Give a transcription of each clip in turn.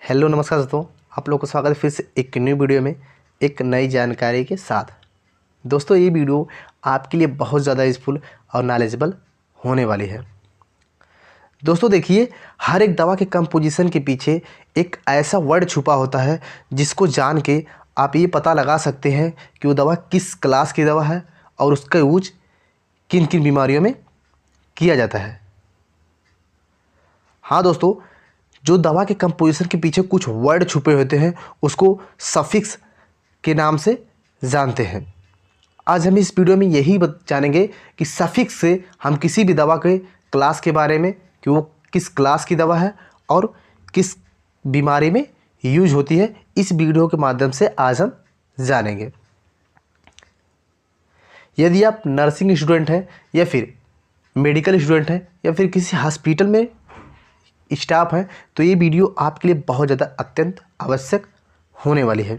Hello नमस्कार दोस्तों, आप लोगों का स्वागत है फिर से एक न्यू वीडियो में एक नई जानकारी के साथ। दोस्तों ये वीडियो आपके लिए बहुत ज़्यादा यूज़फुल और नॉलेजेबल होने वाली है। दोस्तों देखिए, हर एक दवा के कंपोजिशन के पीछे एक ऐसा वर्ड छुपा होता है जिसको जान के आप ये पता लगा सकते हैं कि वो दवा किस क्लास की दवा है और उसका यूज किन किन बीमारियों में किया जाता है। हाँ दोस्तों, जो दवा के कंपोजिशन के पीछे कुछ वर्ड छुपे होते हैं उसको सफिक्स के नाम से जानते हैं। आज हम इस वीडियो में यही जानेंगे कि सफिक्स से हम किसी भी दवा के क्लास के बारे में, कि वो किस क्लास की दवा है और किस बीमारी में यूज होती है, इस वीडियो के माध्यम से आज हम जानेंगे। यदि आप नर्सिंग स्टूडेंट हैं या फिर मेडिकल स्टूडेंट हैं या फिर किसी हॉस्पिटल में स्टाफ हैं तो ये वीडियो आपके लिए बहुत ज़्यादा अत्यंत आवश्यक होने वाली है।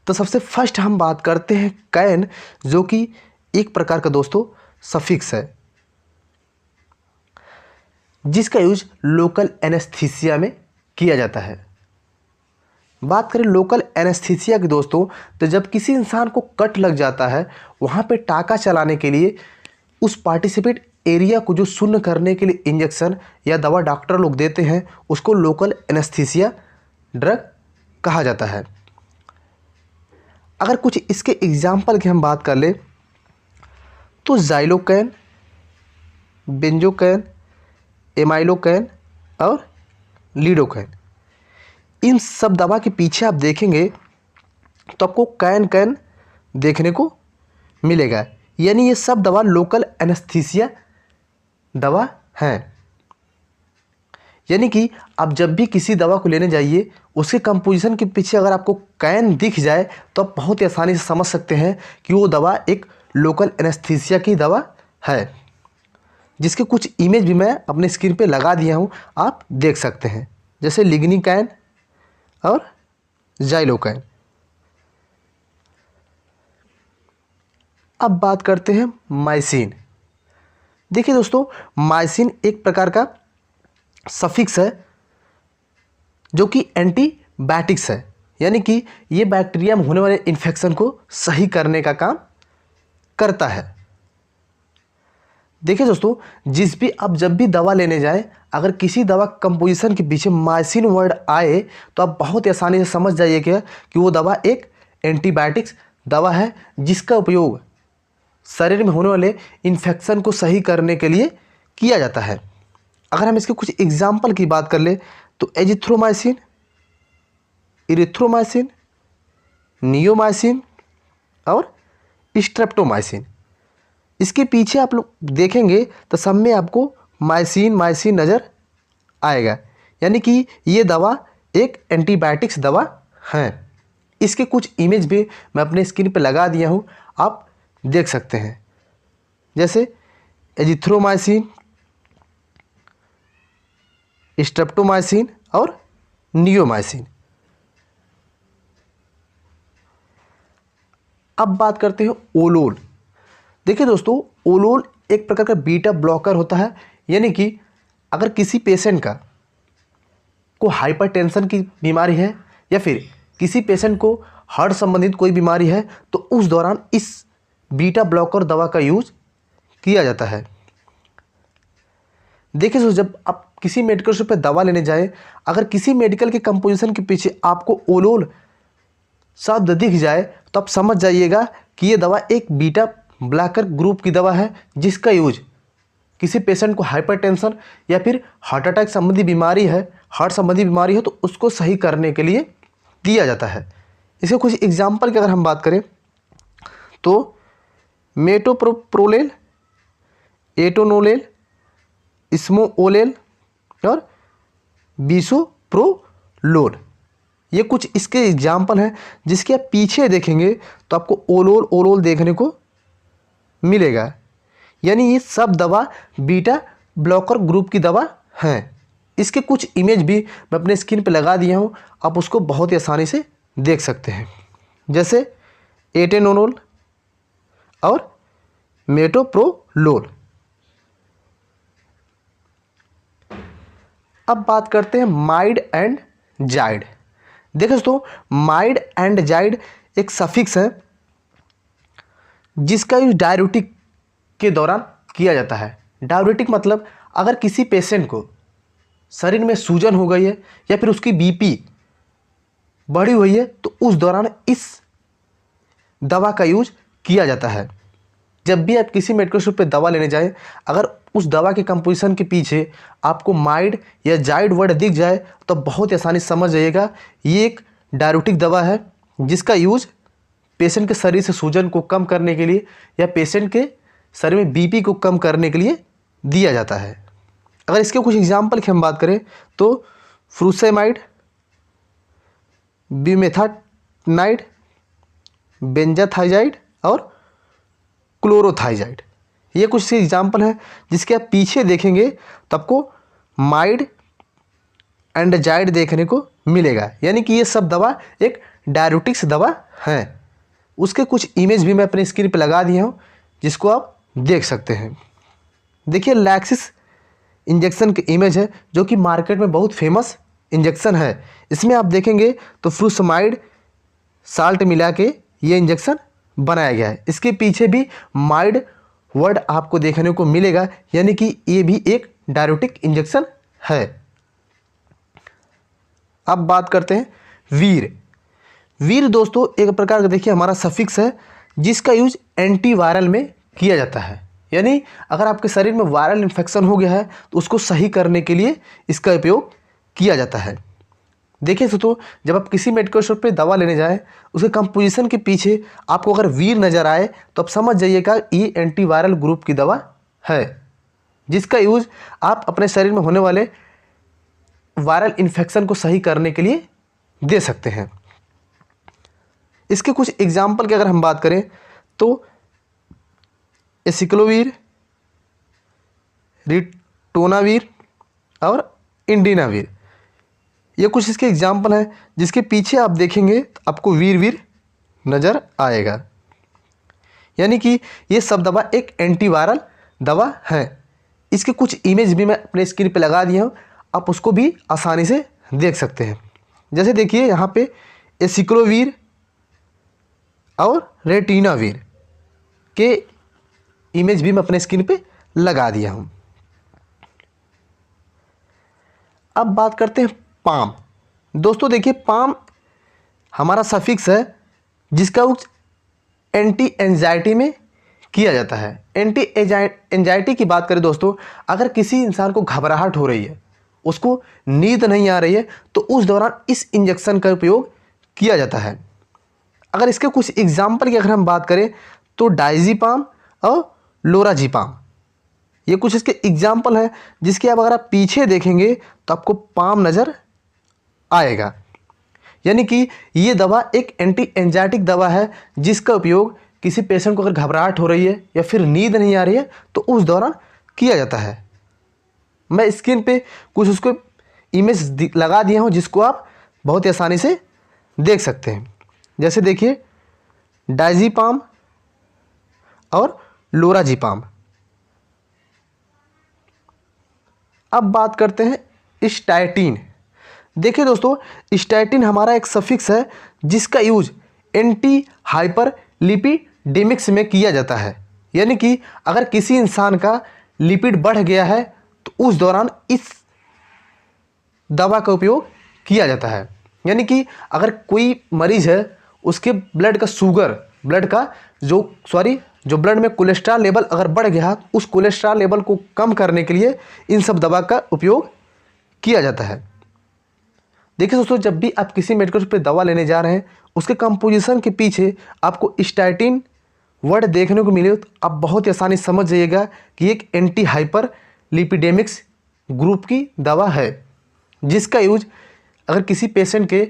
तो सबसे फर्स्ट हम बात करते हैं कैन, जो कि एक प्रकार का दोस्तों सफिक्स है जिसका यूज लोकल एनेस्थीसिया में किया जाता है। बात करें लोकल एनेस्थीसिया की दोस्तों, तो जब किसी इंसान को कट लग जाता है वहाँ पे टाँका चलाने के लिए उस पार्टिसिपेट एरिया को जो शून्य करने के लिए इंजेक्शन या दवा डॉक्टर लोग देते हैं उसको लोकल एनेस्थीसिया ड्रग कहा जाता है। अगर कुछ इसके एग्जाम्पल की हम बात कर ले तो ज़ाइलोकैन, बेंजोकैन, एमाइलोकैन और लीडोकैन, इन सब दवा के पीछे आप देखेंगे तो आपको कैन कैन देखने को मिलेगा। यानी ये सब दवा लोकल एनेस्थीसिया दवा हैं। यानी कि आप जब भी किसी दवा को लेने जाइए उसके कंपोजिशन के पीछे अगर आपको कैन दिख जाए तो आप बहुत ही आसानी से समझ सकते हैं कि वो दवा एक लोकल एनेस्थीसिया की दवा है, जिसके कुछ इमेज भी मैं अपने स्क्रीन पे लगा दिया हूँ, आप देख सकते हैं, जैसे लिग्निकैन और ज़ाइलोकैन। अब बात करते हैं माइसिन। देखिए दोस्तों, माइसिन एक प्रकार का सफिक्स है जो कि एंटीबायोटिक्स है, यानी कि ये बैक्टीरिया में होने वाले इन्फेक्शन को सही करने का काम करता है। देखिए दोस्तों, जब भी दवा लेने जाएं, अगर किसी दवा कंपोजिशन के पीछे माइसिन वर्ड आए तो आप बहुत ही आसानी से समझ जाइएगा कि वो दवा एक एंटीबायोटिक्स दवा है जिसका उपयोग शरीर में होने वाले इन्फेक्शन को सही करने के लिए किया जाता है। अगर हम इसके कुछ एग्जाम्पल की बात कर ले तो एजिथ्रोमाइसिन, इरिथ्रोमाइसिन, नियोमाइसिन और स्ट्रेप्टोमाइसिन, इसके पीछे आप लोग देखेंगे तो सब में आपको माइसिन माइसिन नज़र आएगा। यानी कि ये दवा एक एंटीबायोटिक्स दवा है। इसके कुछ इमेज भी मैं अपने स्क्रीन पर लगा दिया हूँ, आप देख सकते हैं, जैसे एजिथ्रोमाइसिन, स्ट्रेप्टोमाइसिन और नियोमाइसिन। अब बात करते हैं ओलोल। देखिए दोस्तों, ओलोल एक प्रकार का बीटा ब्लॉकर होता है। यानी कि अगर किसी पेशेंट को हाइपरटेंशन की बीमारी है या फिर किसी पेशेंट को हार्ट संबंधित कोई बीमारी है तो उस दौरान इस बीटा ब्लॉकर दवा का यूज किया जाता है। देखिए दोस्तों, जब आप किसी मेडिकल स्टोर पर दवा लेने जाएं, अगर किसी मेडिकल के कंपोजिशन के पीछे आपको ओलोल शब्द दिख जाए तो आप समझ जाइएगा कि ये दवा एक बीटा ब्लॉकर ग्रुप की दवा है जिसका यूज किसी पेशेंट को हाइपरटेंशन या फिर हार्ट अटैक संबंधी बीमारी है, हार्ट संबंधी बीमारी है तो उसको सही करने के लिए किया जाता है। इसके कुछ एग्जाम्पल की अगर हम बात करें तो मेटोप्रोलेल, एटोनोलेल, स्मोओलेल और बिसोप्रोलोल, ये कुछ इसके एग्जाम्पल हैं जिसके आप पीछे देखेंगे तो आपको ओलोल ओलोल देखने को मिलेगा। यानी ये सब दवा बीटा ब्लॉकर ग्रुप की दवा हैं। इसके कुछ इमेज भी मैं अपने स्क्रीन पर लगा दिया हूँ, आप उसको बहुत ही आसानी से देख सकते हैं, जैसे एटेनोलोल और मेटोप्रोलोल। अब बात करते हैं माइड एंड जाइड। देखो दोस्तों, माइड एंड जाइड एक सफिक्स है जिसका यूज डाययूरेटिक के दौरान किया जाता है। डाययूरेटिक मतलब अगर किसी पेशेंट को शरीर में सूजन हो गई है या फिर उसकी बीपी बढ़ी हुई है तो उस दौरान इस दवा का यूज किया जाता है। जब भी आप किसी मेडिकल स्टोर पे दवा लेने जाएं, अगर उस दवा के कंपोजिशन के पीछे आपको माइड या जाइड वर्ड दिख जाए तो बहुत ही आसानी से समझ जाइएगा ये एक डाययूरेटिक दवा है जिसका यूज पेशेंट के शरीर से सूजन को कम करने के लिए या पेशेंट के शरीर में बीपी को कम करने के लिए दिया जाता है। अगर इसके कुछ एग्जाम्पल की हम बात करें तो फ्रूसेमाइड, बीमेथानाइड, बेंजाथाइजाइड और क्लोरोथाइजाइड, ये कुछ एग्जाम्पल हैं जिसके आप पीछे देखेंगे तो आपको माइड एंड जाइड देखने को मिलेगा। यानी कि ये सब दवा एक डाययूरेटिक्स दवा है। उसके कुछ इमेज भी मैं अपने स्क्रीन पर लगा दिया हूँ जिसको आप देख सकते हैं। देखिए लैक्सिस इंजेक्शन की इमेज है जो कि मार्केट में बहुत फेमस इंजेक्शन है। इसमें आप देखेंगे तो फ्रूसमाइड साल्ट मिला के ये इंजेक्शन बनाया गया है। इसके पीछे भी माइड वर्ड आपको देखने को मिलेगा, यानी कि ये भी एक डाययूरेटिक इंजेक्शन है। अब बात करते हैं वीर। वीर दोस्तों एक प्रकार का देखिए हमारा सफिक्स है जिसका यूज एंटीवायरल में किया जाता है। यानी अगर आपके शरीर में वायरल इन्फेक्शन हो गया है तो उसको सही करने के लिए इसका उपयोग किया जाता है। देखिए दोस्तों, जब आप किसी मेडिकल स्टोर पे दवा लेने जाएं, उसके कंपोजिशन के पीछे आपको अगर वीर नज़र आए तो आप समझ जाइएगा ये एंटीवायरल ग्रुप की दवा है जिसका यूज आप अपने शरीर में होने वाले वायरल इन्फेक्शन को सही करने के लिए दे सकते हैं। इसके कुछ एग्जाम्पल की अगर हम बात करें तो एसिक्लोवीर, रिटोनावीर और इंडिनावीर, ये कुछ इसके एग्जाम्पल हैं जिसके पीछे आप देखेंगे तो आपको वीर वीर नज़र आएगा। यानी कि ये सब दवा एक एंटीवायरल दवा है। इसके कुछ इमेज भी मैं अपने स्क्रीन पे लगा दिया हूँ, आप उसको भी आसानी से देख सकते हैं। जैसे देखिए यहाँ पे एसिक्लोवीर और रेटिनावीर के इमेज भी मैं अपने स्क्रीन पे लगा दिया हूँ। अब बात करते हैं पाम। दोस्तों देखिए पाम हमारा सफिक्स है जिसका यूज एंटी एंजाइटी में किया जाता है। एंटी एंजाइटी की बात करें दोस्तों, अगर किसी इंसान को घबराहट हो रही है, उसको नींद नहीं आ रही है तो उस दौरान इस इंजेक्शन का उपयोग किया जाता है। अगर इसके कुछ एग्जाम्पल की अगर हम बात करें तो डाइजीपाम और लोराजीपाम, ये कुछ इसके एग्जाम्पल हैं जिसके आप अगर आप पीछे देखेंगे तो आपको पाम नज़र आएगा। यानी कि ये दवा एक एंटी एंजाइटिक दवा है जिसका उपयोग किसी पेशेंट को अगर घबराहट हो रही है या फिर नींद नहीं आ रही है तो उस दौरान किया जाता है। मैं स्क्रीन पे कुछ उसको इमेज लगा दिया हूँ जिसको आप बहुत ही आसानी से देख सकते हैं। जैसे देखिए डाइजीपाम और लोराजीपाम। अब बात करते हैं स्टैटिन। देखिए दोस्तों, स्टैटिन हमारा एक सफिक्स है जिसका यूज एंटी हाइपरलिपिडेमिक्स में किया जाता है। यानी कि अगर किसी इंसान का लिपिड बढ़ गया है तो उस दौरान इस दवा का उपयोग किया जाता है। यानी कि अगर कोई मरीज है उसके ब्लड का शुगर, जो ब्लड में कोलेस्ट्रॉल लेवल अगर बढ़ गया, उस कोलेस्ट्रॉल लेवल को कम करने के लिए इन सब दवा का उपयोग किया जाता है। देखिए दोस्तों, जब भी आप किसी मेडिकल स्टोर पे दवा लेने जा रहे हैं, उसके कंपोजिशन के पीछे आपको स्टैटिन वर्ड देखने को मिले तो आप बहुत ही आसानी समझ जाइएगा कि एक एंटी हाइपर लिपिडेमिक्स ग्रुप की दवा है जिसका यूज अगर किसी पेशेंट के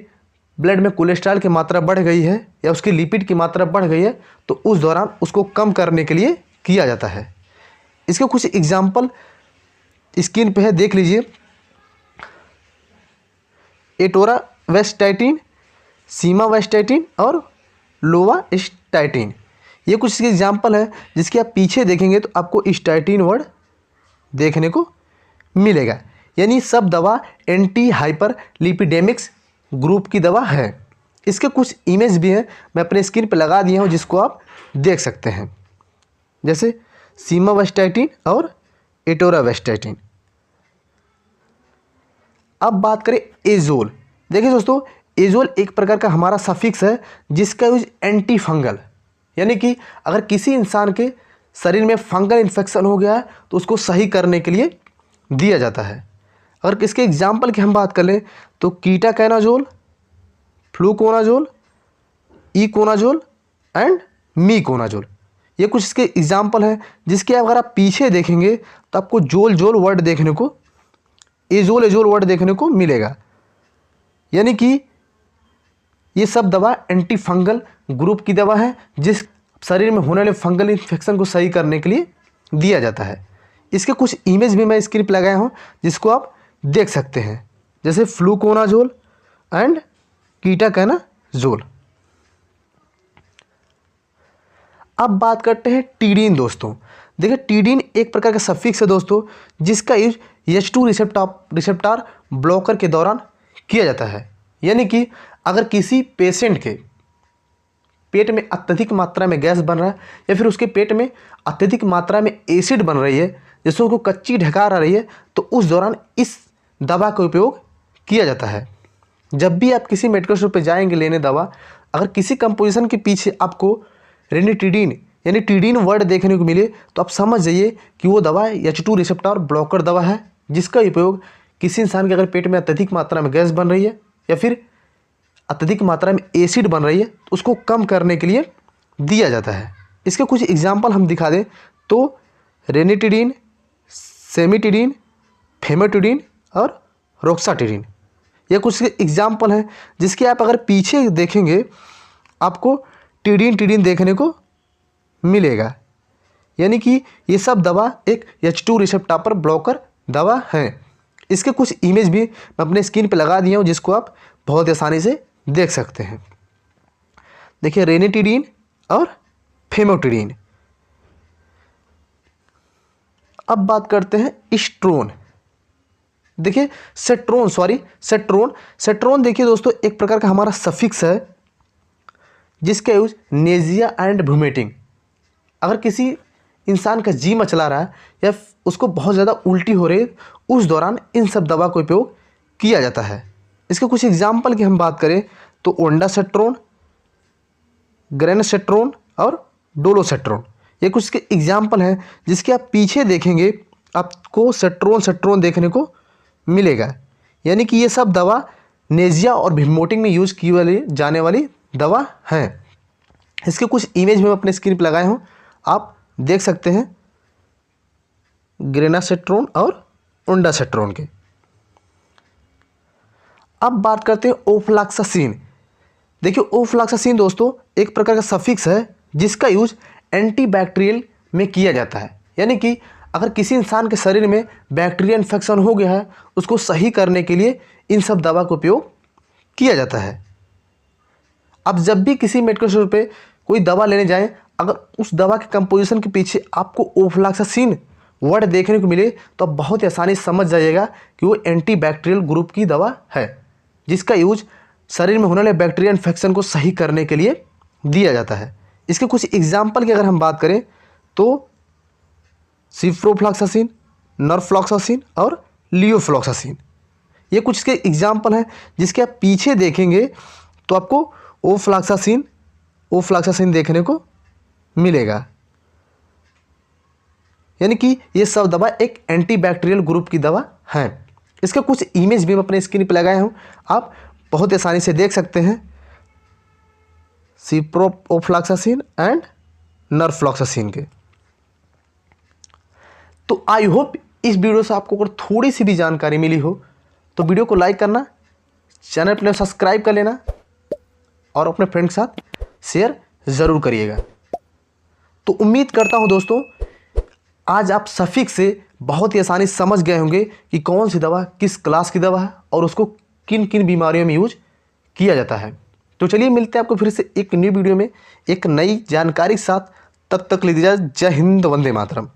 ब्लड में कोलेस्ट्रॉल की मात्रा बढ़ गई है या उसकी लिपिड की मात्रा बढ़ गई है तो उस दौरान उसको कम करने के लिए किया जाता है। इसके कुछ एग्जाम्पल स्क्रीन पे है, देख लीजिए। एटोरावेस्टैटिन, सीमावेस्टैटिन और लोवास्टैटिन, ये कुछ इसके एग्जाम्पल हैं जिसके आप पीछे देखेंगे तो आपको स्टैटिन वर्ड देखने को मिलेगा। यानी सब दवा एंटी हाइपरलिपिडेमिक्स ग्रुप की दवा है। इसके कुछ इमेज भी हैं, मैं अपने स्क्रीन पर लगा दिया हूँ जिसको आप देख सकते हैं, जैसे सिमावेस्टैटिन और एटोरावेस्टैटिन। अब बात करें एजोल। देखिए दोस्तों, एजोल एक प्रकार का हमारा सफिक्स है जिसका यूज एंटी फंगल, यानी कि अगर किसी इंसान के शरीर में फंगल इन्फेक्शन हो गया है तो उसको सही करने के लिए दिया जाता है। अगर इसके एग्जाम्पल की हम बात कर लें तो कीटाकैनाजोल, फ्लूकोनाजोल, इकोनाजोल एंड मीकोनाजोल, ये कुछ इसके एग्जाम्पल हैं जिसके अगर आप पीछे देखेंगे तो आपको जोल जोल वर्ड देखने को, एजोल एजोल वर्ड देखने को मिलेगा। यानी कि ये सब दवा एंटी फंगल ग्रुप की दवा है जिस शरीर में होने वाले फंगल इन्फेक्शन को सही करने के लिए दिया जाता है। इसके कुछ इमेज भी मैं स्क्रीन पर लगाया हूँ जिसको आप देख सकते हैं, जैसे फ्लूकोनाजोल एंड कीटाकैनाजोल। अब बात करते हैं टीडीन दोस्तों। देखिए टीडीन एक प्रकार का सफिक्स है दोस्तों जिसका यूज H2 रिसेप्टर ब्लॉकर के दौरान किया जाता है। यानी कि अगर किसी पेशेंट के पेट में अत्यधिक मात्रा में गैस बन रहा है या फिर उसके पेट में अत्यधिक मात्रा में एसिड बन रही है जिससे उसको कच्ची ढकार आ रही है, तो उस दौरान इस दवा का उपयोग किया जाता है। जब भी आप किसी मेडिकल स्टोर पर जाएंगे लेने दवा, अगर किसी कंपोजिशन के पीछे आपको रेनिटिडीन यानी टीडीन वर्ड देखने को मिले तो आप समझ जाइए कि वो दवा H2 रिसेप्टर ब्लॉकर दवा है जिसका उपयोग किसी इंसान के अगर पेट में अत्यधिक मात्रा में गैस बन रही है या फिर अत्यधिक मात्रा में एसिड बन रही है तो उसको कम करने के लिए दिया जाता है। इसके कुछ एग्जाम्पल हम दिखा दें तो रेनिटिडीन, सेमिटिडीन, फेमेटिडीन और रोक्साटिडीन, ये कुछ एग्जाम्पल हैं जिसके आप अगर पीछे देखेंगे आपको टीडीन देखने को मिलेगा। यानी कि ये सब दवा एक H2 रिसेप्टर पर ब्लॉकर दवा है। इसके कुछ इमेज भी मैं अपने स्क्रीन पे लगा दिया हूँ जिसको आप बहुत आसानी से देख सकते हैं। देखिए रेनिटिडीन और फेमोटिडीन। अब बात करते हैं स्ट्रोन। देखिए सेट्रोन देखिए दोस्तों एक प्रकार का हमारा सफिक्स है जिसका यूज नेजिया एंड वोमिटिंग, अगर किसी इंसान का जी मचला रहा है या उसको बहुत ज़्यादा उल्टी हो रही है उस दौरान इन सब दवा का उपयोग किया जाता है। इसके कुछ एग्जाम्पल की हम बात करें तो ओंडासेट्रोन, ग्रेनासेट्रोन और डोलोसेट्रोन, ये कुछ इसके एग्जाम्पल हैं जिसके आप पीछे देखेंगे आपको सेट्रोन देखने को मिलेगा। यानी कि ये सब दवा नेजिया और वोमिटिंग में यूज़ की जाने वाली दवा हैं। इसके कुछ इमेज में अपने स्क्रीन पर लगाए हूँ, आप देख सकते हैं ग्रेनासेट्रोन और ओंडासेट्रोन के। अब बात करते हैं ओफ्लॉक्सासिन। देखिए ओफ्लॉक्सासिन दोस्तों एक प्रकार का सफिक्स है जिसका यूज एंटीबैक्टीरियल में किया जाता है। यानी कि अगर किसी इंसान के शरीर में बैक्टीरिया इन्फेक्शन हो गया है उसको सही करने के लिए इन सब दवा का उपयोग किया जाता है। अब जब भी किसी मेडिकल स्टोर पे कोई दवा लेने जाएं, अगर उस दवा के कंपोजिशन के पीछे आपको ओफ्लॉक्सासिन वर्ड देखने को मिले तो आप बहुत ही आसानी से समझ जाइएगा कि वो एंटीबैक्टीरियल ग्रुप की दवा है जिसका यूज शरीर में होने वाले बैक्टीरिया इन्फेक्शन को सही करने के लिए दिया जाता है। इसके कुछ एग्जाम्पल की अगर हम बात करें तो सिप्रोफ्लॉक्सासिन, नॉरफ्लॉक्सासिन और लियोफ्लॉक्सासिन, ये कुछ इसके एग्जाम्पल हैं जिसके आप पीछे देखेंगे तो आपको ओफ्लॉक्सासिन देखने को मिलेगा। यानी कि ये सब दवा एक एंटीबैक्टीरियल ग्रुप की दवा है। इसके कुछ इमेज भी मैं अपने स्क्रीन पर लगाया हूँ, आप बहुत आसानी से देख सकते हैं सिप्रोफ्लॉक्सासिन एंड नॉरफ्लॉक्सासिन के। तो आई होप इस वीडियो से आपको अगर थोड़ी सी भी जानकारी मिली हो तो वीडियो को लाइक करना, चैनल पर सब्सक्राइब कर लेना और अपने फ्रेंड के साथ शेयर ज़रूर करिएगा। तो उम्मीद करता हूं दोस्तों आज आप सफिक्स से बहुत ही आसानी से समझ गए होंगे कि कौन सी दवा किस क्लास की दवा है और उसको किन किन बीमारियों में यूज किया जाता है। तो चलिए मिलते हैं आपको फिर से एक न्यू वीडियो में एक नई जानकारी के साथ। तब तक लीजिए जय हिंद, वंदे मातरम।